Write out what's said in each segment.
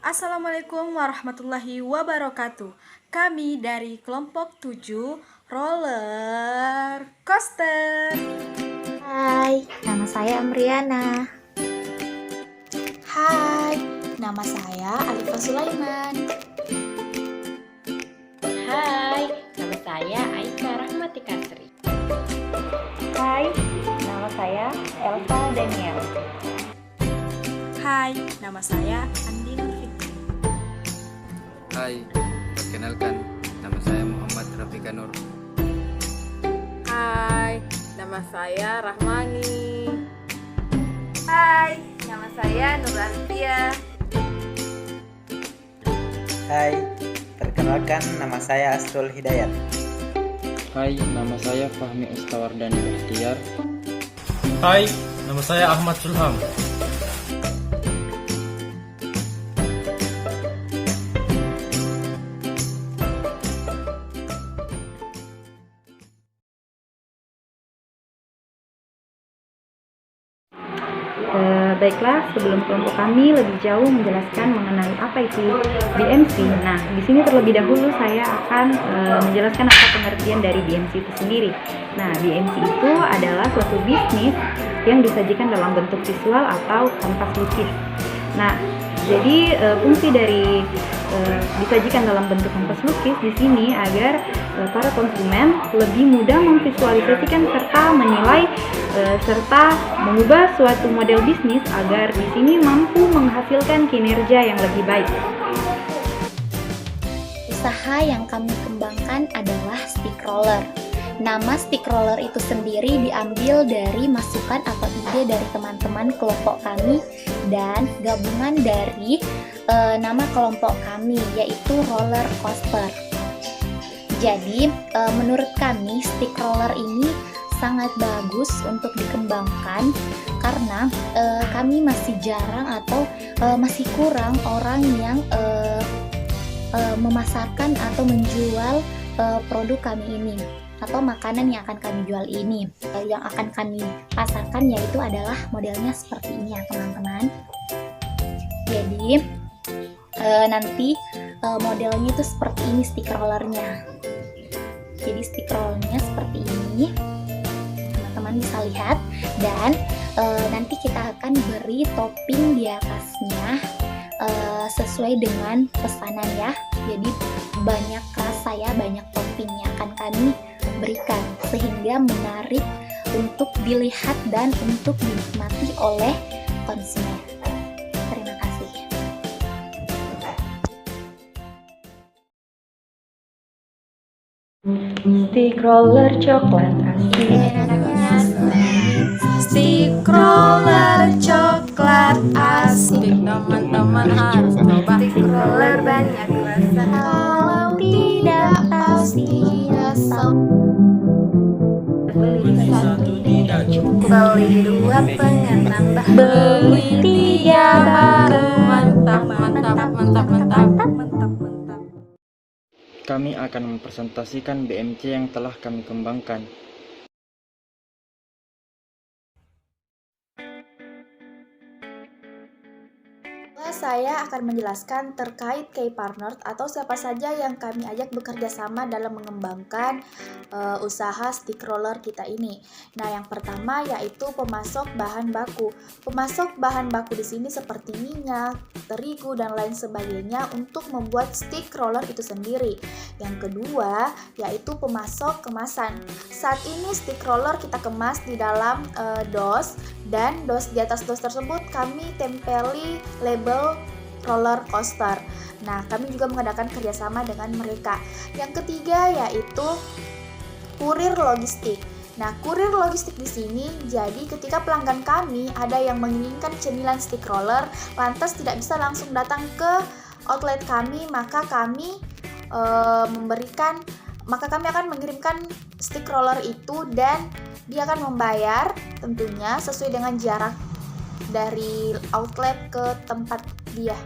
Assalamualaikum warahmatullahi wabarakatuh. Kami dari kelompok 7 Roller Coaster. Hai, nama saya Amriana. Hai, nama saya Alifa Sulaiman. Hai, nama saya Aika Rahmati Kasri. Hai, nama saya Elsa Daniel. Hai, nama saya Andi Nurfitri. Hai, perkenalkan, nama saya Muhammad Rafika Nur. Hai, nama saya Rahmani. Hai, nama saya Nur Alfia. Hai, perkenalkan nama saya Asrul Hidayat. Hai, nama saya Fahmi Ustawardani Bahtiar. Hai, nama saya Ahmad Sulham. Baiklah, sebelum kelompok kami lebih jauh menjelaskan mengenai apa itu BMC. Nah, di sini terlebih dahulu saya akan menjelaskan apa pengertian dari BMC itu sendiri. Nah, BMC itu adalah suatu bisnis yang disajikan dalam bentuk visual atau kanvas lukis. Nah, jadi fungsi dari disajikan dalam bentuk kanvas lukis di sini agar para konsumen lebih mudah memvisualisasikan serta menilai serta mengubah suatu model bisnis agar di sini mampu menghasilkan kinerja yang lebih baik. Usaha yang kami kembangkan adalah stick roller. Nama stick roller itu sendiri diambil dari masukan atau ide dari teman-teman kelompok kami dan gabungan dari nama kelompok kami, yaitu roller coaster. Jadi menurut kami stick roller ini sangat bagus untuk dikembangkan karena kami masih jarang atau masih kurang orang yang memasarkan atau menjual produk kami ini atau makanan yang akan kami jual ini. Yang akan kami pasarkan yaitu adalah modelnya seperti ini ya teman-teman. Jadi nanti modelnya itu seperti ini stick rollernya. Jadi stick rollernya seperti ini, teman-teman bisa lihat. Dan nanti kita akan beri topping di atasnya sesuai dengan pesanan ya. Jadi banyak rasa ya, banyak topping yang akan kami berikan sehingga menarik untuk dilihat dan untuk dinikmati oleh konsumen. Terima kasih. Stick roller coklat asik. Stick roller coklat asik. Teman-teman harus coba. Stick roller banyak rasa. Kalau tidak pasti rasa. Beli satu tidak cukup. beli dua pengen nambah. Beli tiga baru Mantap, mantap, mantap, mantap. Mantap. Kami akan mempresentasikan BMC yang telah kami kembangkan. Saya akan menjelaskan terkait key partner atau siapa saja yang kami ajak bekerja sama dalam mengembangkan usaha stick roller kita ini. Nah, yang pertama yaitu pemasok bahan baku. Pemasok bahan baku di sini seperti minyak, terigu dan lain sebagainya untuk membuat stick roller itu sendiri. Yang kedua yaitu pemasok kemasan. Saat ini stick roller kita kemas di dalam dos, dan di atas dos tersebut kami tempeli label roller coaster. Nah, kami juga mengadakan kerjasama dengan mereka. Yang ketiga yaitu kurir logistik. Nah, kurir logistik di sini jadi ketika pelanggan kami ada yang menginginkan cemilan stick roller, lantas tidak bisa langsung datang ke outlet kami, maka kami akan mengirimkan stick roller itu dan dia akan membayar tentunya sesuai dengan jarak dari outlet ke tempat dia.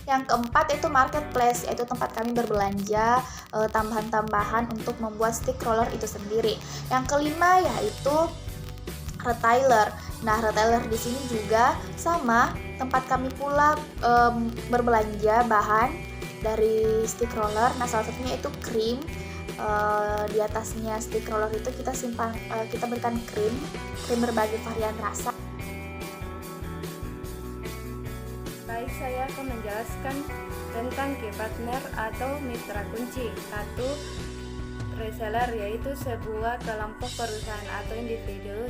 Yang keempat yaitu marketplace, yaitu tempat kami berbelanja tambahan-tambahan untuk membuat stick roller itu sendiri. Yang kelima yaitu retailer. Nah, retailer di sini juga sama tempat kami pula berbelanja bahan dari stick roller. Nah, salah satunya itu krim. Di atasnya stick roller itu kita berikan krim berbagai varian rasa. Baik, saya akan menjelaskan tentang key partner atau mitra kunci. Satu, reseller yaitu sebuah kelompok perusahaan atau individu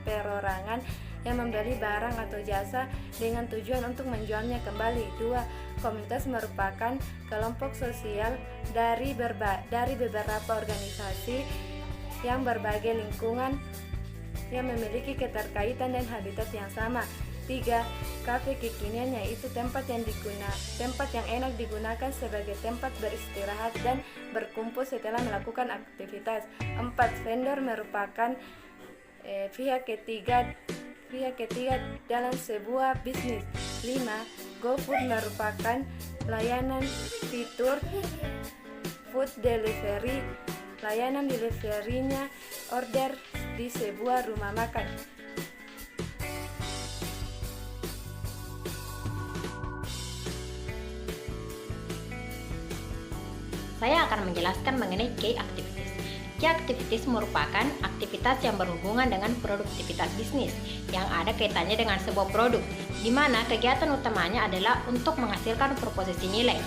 perorangan yang membeli barang atau jasa dengan tujuan untuk menjualnya kembali. Dua, komunitas merupakan kelompok sosial dari beberapa organisasi yang berbagai lingkungan yang memiliki keterkaitan dan habitat yang sama. 3. Kafe kekinian yaitu tempat yang enak digunakan sebagai tempat beristirahat dan berkumpul setelah melakukan aktivitas. 4. Vendor merupakan pihak ketiga dalam sebuah bisnis. 5. GoFood merupakan layanan fitur food delivery. Layanan deliverynya order di sebuah rumah makan. Saya akan menjelaskan mengenai key activities. Key activities merupakan aktivitas yang berhubungan dengan produktivitas bisnis yang ada kaitannya dengan sebuah produk, di mana kegiatan utamanya adalah untuk menghasilkan proposisi nilai.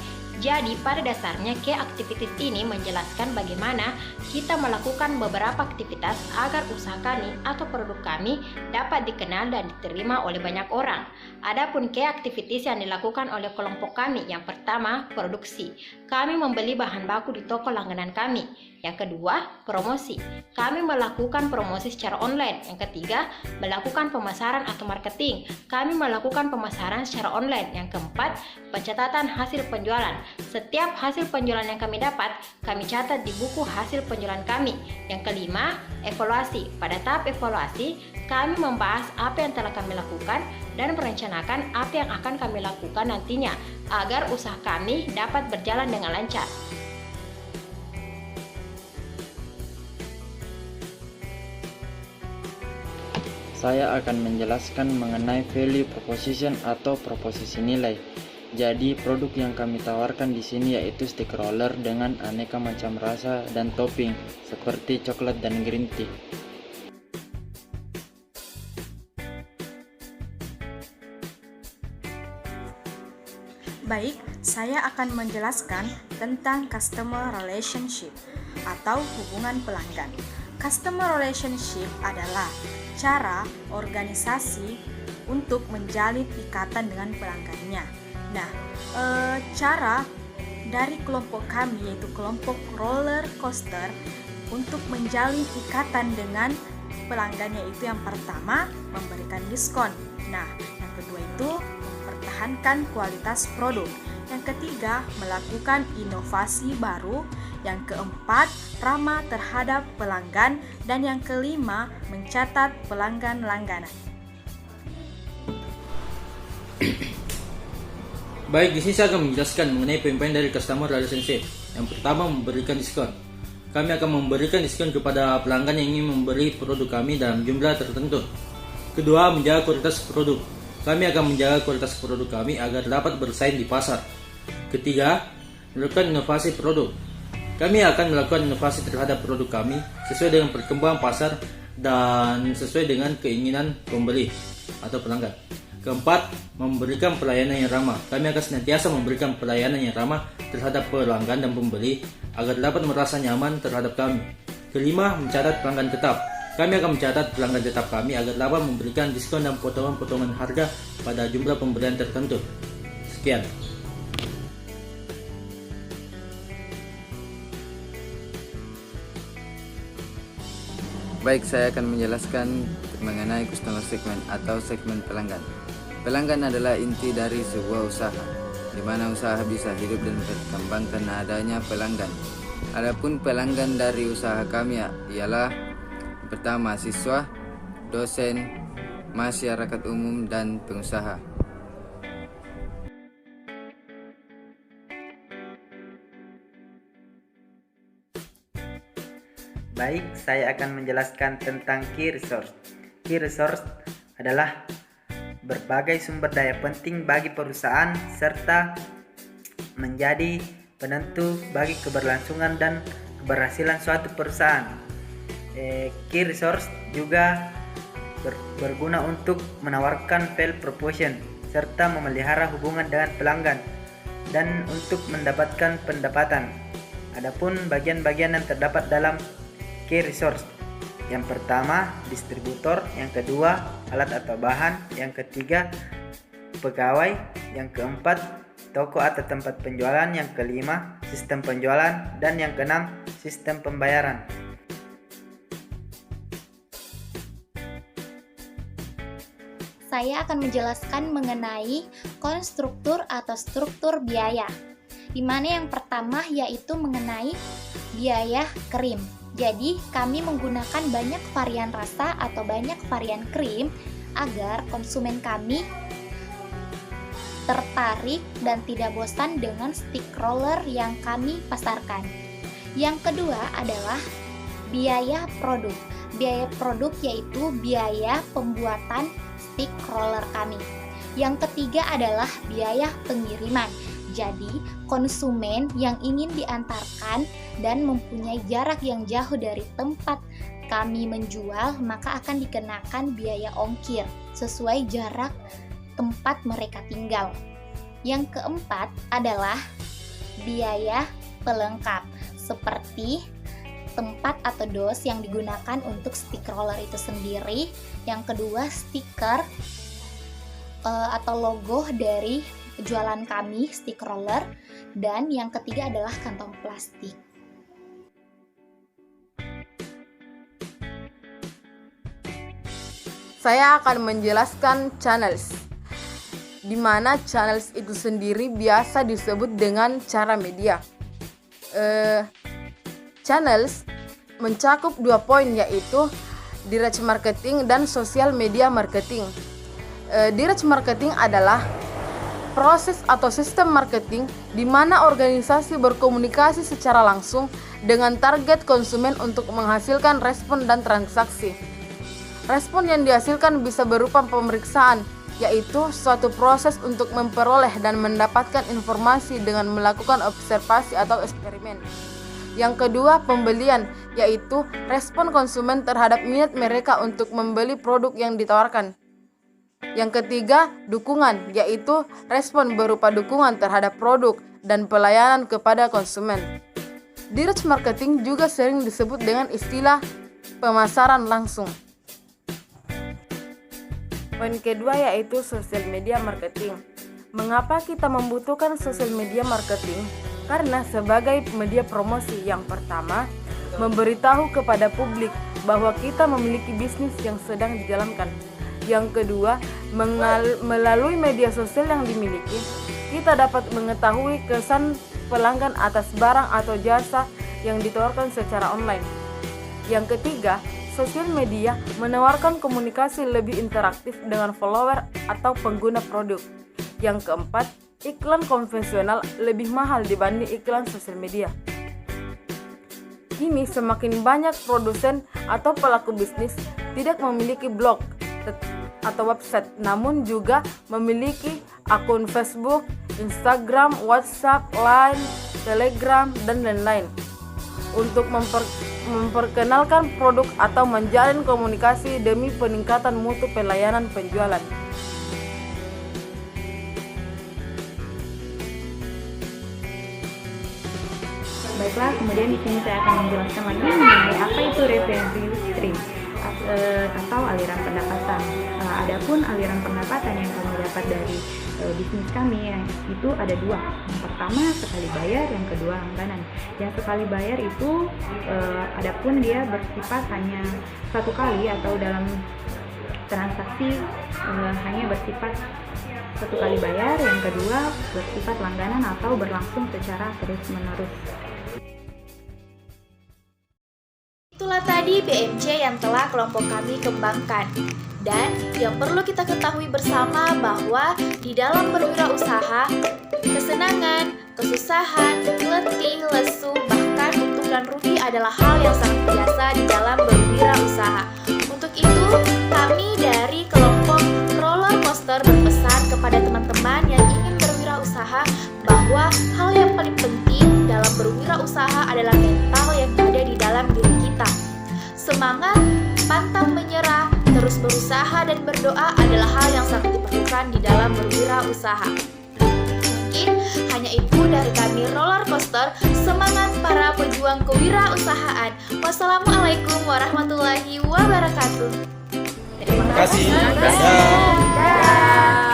Jadi pada dasarnya key activities ini menjelaskan bagaimana kita melakukan beberapa aktivitas agar usaha kami atau produk kami dapat dikenal dan diterima oleh banyak orang. Adapun key activities yang dilakukan oleh kelompok kami, yang pertama, produksi. Kami membeli bahan baku di toko langganan kami. Yang kedua, promosi. Kami melakukan promosi secara online. Yang ketiga, melakukan pemasaran atau marketing. Kami melakukan pemasaran secara online. Yang keempat, pencatatan hasil penjualan. Setiap hasil penjualan yang kami dapat, kami catat di buku hasil penjualan kami. Yang kelima, evaluasi. Pada tahap evaluasi, kami membahas apa yang telah kami lakukan dan merencanakan apa yang akan kami lakukan nantinya agar usaha kami dapat berjalan dengan lancar. Saya akan menjelaskan mengenai value proposition atau proposisi nilai. Jadi, produk yang kami tawarkan di sini yaitu stick roller dengan aneka macam rasa dan topping seperti coklat dan green tea. Baik, saya akan menjelaskan tentang customer relationship atau hubungan pelanggan. Customer relationship adalah cara organisasi untuk menjalin ikatan dengan pelanggannya. Nah, cara dari kelompok kami yaitu kelompok roller coaster untuk menjalin ikatan dengan pelanggannya itu yang pertama memberikan diskon. Nah, yang kedua itu mempertahankan kualitas produk. Yang ketiga, melakukan inovasi baru. Yang keempat, ramah terhadap pelanggan. Dan yang kelima, mencatat pelanggan langganan. Baik, di sini saya akan menjelaskan mengenai poin-poin dari customer relationship. Yang pertama, memberikan diskon. Kami akan memberikan diskon kepada pelanggan yang ingin membeli produk kami dalam jumlah tertentu. Kedua, menjaga kualitas produk. Kami akan menjaga kualitas produk kami agar dapat bersaing di pasar. Ketiga, melakukan inovasi produk. Kami akan melakukan inovasi terhadap produk kami sesuai dengan perkembangan pasar dan sesuai dengan keinginan pembeli atau pelanggan. Keempat, memberikan pelayanan yang ramah. Kami akan senantiasa memberikan pelayanan yang ramah terhadap pelanggan dan pembeli agar dapat merasa nyaman terhadap kami. Kelima, mencatat pelanggan tetap. Kami akan mencatat pelanggan tetap kami agar dapat memberikan diskon dan potongan-potongan harga pada jumlah pembelian tertentu. Sekian. Baik, saya akan menjelaskan mengenai customer segment atau segmen pelanggan. Pelanggan adalah inti dari sebuah usaha, di mana usaha bisa hidup dan berkembang karena adanya pelanggan. Adapun pelanggan dari usaha kami ialah pertama siswa, dosen, masyarakat umum, dan pengusaha. Baik, saya akan menjelaskan tentang key resource. key resource adalah berbagai sumber daya penting bagi perusahaan serta menjadi penentu bagi keberlangsungan dan keberhasilan suatu perusahaan. Key resource juga berguna untuk menawarkan value proposition serta memelihara hubungan dengan pelanggan dan untuk mendapatkan pendapatan. Adapun bagian-bagian yang terdapat dalam key resource, yang pertama distributor, yang kedua alat atau bahan, yang ketiga pegawai, yang keempat toko atau tempat penjualan, yang kelima sistem penjualan, dan yang keenam sistem pembayaran. Saya akan menjelaskan mengenai konstruktur atau struktur biaya, di mana yang pertama yaitu mengenai biaya krim. Jadi, kami menggunakan banyak varian rasa atau banyak varian krim agar konsumen kami tertarik dan tidak bosan dengan stick roller yang kami pasarkan. Yang kedua adalah biaya produk. Biaya produk yaitu biaya pembuatan stick roller kami. Yang ketiga adalah biaya pengiriman. Jadi, konsumen yang ingin diantarkan dan mempunyai jarak yang jauh dari tempat kami menjual, maka akan dikenakan biaya ongkir sesuai jarak tempat mereka tinggal. Yang keempat adalah biaya pelengkap, seperti tempat atau dos yang digunakan untuk stick roller itu sendiri. Yang kedua, stiker atau logo dari jualan kami, stick roller. Dan yang ketiga adalah kantong plastik. Saya akan menjelaskan channels, di mana channels itu sendiri biasa disebut dengan cara media. Channels mencakup 2 poin, yaitu direct marketing dan social media marketing. Direct marketing adalah proses atau sistem marketing di mana organisasi berkomunikasi secara langsung dengan target konsumen untuk menghasilkan respon dan transaksi. Respon yang dihasilkan bisa berupa pemeriksaan, yaitu suatu proses untuk memperoleh dan mendapatkan informasi dengan melakukan observasi atau eksperimen. Yang kedua, pembelian, yaitu respon konsumen terhadap minat mereka untuk membeli produk yang ditawarkan. Yang ketiga, dukungan, yaitu respon berupa dukungan terhadap produk dan pelayanan kepada konsumen. Direct marketing juga sering disebut dengan istilah pemasaran langsung. Poin kedua yaitu social media marketing. Mengapa kita membutuhkan social media marketing? Karena sebagai media promosi, yang pertama, memberitahu kepada publik bahwa kita memiliki bisnis yang sedang dijalankan. Yang kedua, melalui media sosial yang dimiliki, kita dapat mengetahui kesan pelanggan atas barang atau jasa yang ditawarkan secara online. Yang ketiga, sosial media menawarkan komunikasi lebih interaktif dengan follower atau pengguna produk. Yang keempat, iklan konvensional lebih mahal dibanding iklan sosial media. Kini semakin banyak produsen atau pelaku bisnis tidak memiliki blog atau website, namun juga memiliki akun Facebook, Instagram, WhatsApp, Line, Telegram, dan lain-lain untuk memperkenalkan produk atau menjalin komunikasi demi peningkatan mutu pelayanan penjualan. Baiklah, kemudian di sini saya akan menjelaskan lagi mengenai apa itu revenue stream atau aliran pendapatan. Adapun aliran pendapatan yang kami dapat dari bisnis kami itu ada 2. Yang pertama sekali bayar, yang kedua langganan. Yang sekali bayar itu adapun dia bersifat hanya satu kali atau dalam transaksi hanya bersifat satu kali bayar. Yang kedua bersifat langganan atau berlangsung secara terus-menerus. Itulah tadi BMC yang telah kelompok kami kembangkan. Dan yang perlu kita ketahui bersama bahwa di dalam berwirausaha, kesenangan, kesusahan, letih, lesu, bahkan untung dan rugi adalah hal yang sangat biasa di dalam berwirausaha. Untuk itu, kami dari kelompok Roller Coaster berpesan kepada teman-teman yang ingin berwirausaha bahwa hal yang paling penting dalam berwirausaha adalah mental yang ada di dalam diri kita. Semangat, pantang menyerah, terus berusaha dan berdoa adalah hal yang sangat diperlukan di dalam berwirausaha. Mungkin hanya itu dari kami Roller Coaster. Semangat para pejuang kewirausahaan. Wassalamualaikum warahmatullahi wabarakatuh. Terima kasih. Dadah.